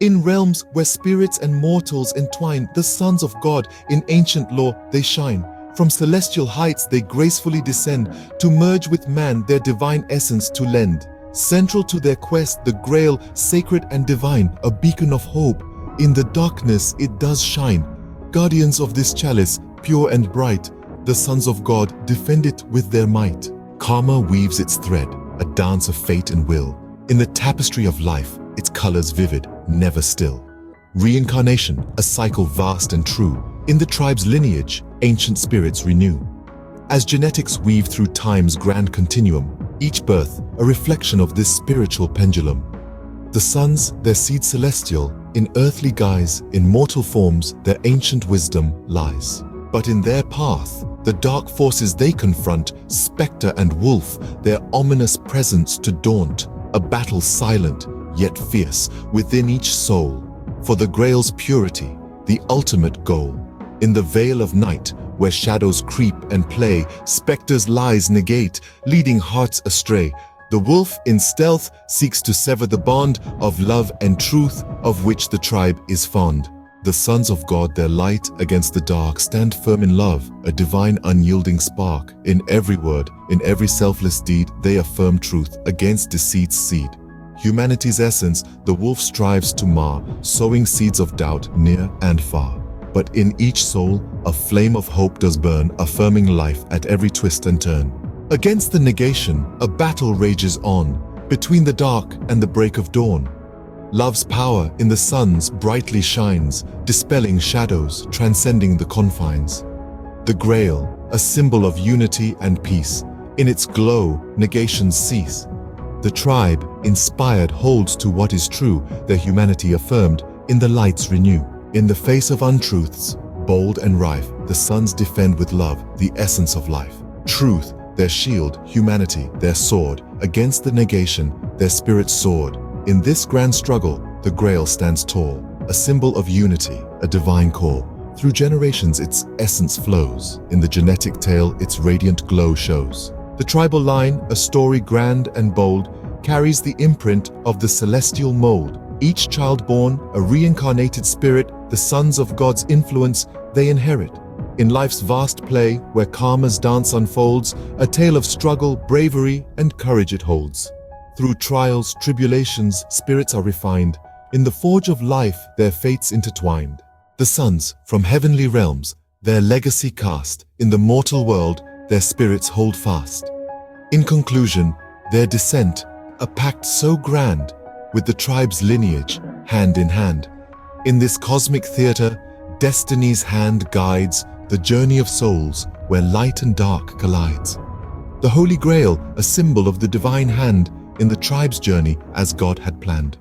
In realms where spirits and mortals entwine, the sons of God in ancient lore they shine. From celestial heights they gracefully descend, to merge with man their divine essence to lend. Central to their quest, the Grail, sacred and divine, a beacon of hope. In the darkness it does shine. Guardians of this chalice, pure and bright, the sons of God defend it with their might. Karma weaves its thread, a dance of fate and will. In the tapestry of life, its colors vivid, never still. Reincarnation, a cycle vast and true. In the tribe's lineage, ancient spirits renew. As genetics weave through time's grand continuum, each birth a reflection of this spiritual pendulum. The sons, their seed celestial, in earthly guise, in mortal forms, their ancient wisdom lies. But in their path, the dark forces they confront, spectre and wolf, their ominous presence to daunt. A battle silent, yet fierce, within each soul. For the Grail's purity, the ultimate goal. In the veil of night, where shadows creep and play, specters' lies negate, leading hearts astray. The wolf in stealth seeks to sever the bond of love and truth of which the tribe is fond. The sons of God, their light against the dark, stand firm in love, a divine unyielding spark. In every word, in every selfless deed, they affirm truth against deceit's seed. Humanity's essence, the wolf strives to mar, sowing seeds of doubt near and far. But in each soul, a flame of hope does burn, affirming life at every twist and turn. Against the negation, a battle rages on, between the dark and the break of dawn. Love's power in the suns brightly shines, dispelling shadows, transcending the confines. The Grail, a symbol of unity and peace. In its glow, negations cease. The tribe, inspired, holds to what is true, their humanity affirmed, in the lights renew. In the face of untruths, bold and rife, the sons defend with love the essence of life. Truth, their shield, humanity, their sword. Against the negation, their spirit soared. In this grand struggle, the Grail stands tall, a symbol of unity, a divine call. Through generations its essence flows. In the genetic tale, its radiant glow shows. The tribal line, a story grand and bold, carries the imprint of the celestial mold. Each child born, a reincarnated spirit, the sons of God's influence they inherit. In life's vast play, where karma's dance unfolds, a tale of struggle, bravery, and courage it holds. Through trials, tribulations, spirits are refined. In the forge of life, their fates intertwined. The sons, from heavenly realms, their legacy cast. In the mortal world, their spirits hold fast. In conclusion, their descent, a pact so grand, with the tribe's lineage, hand in hand. In this cosmic theater, destiny's hand guides the journey of souls where light and dark collides. The Holy Grail, a symbol of the divine hand in the tribe's journey as God had planned.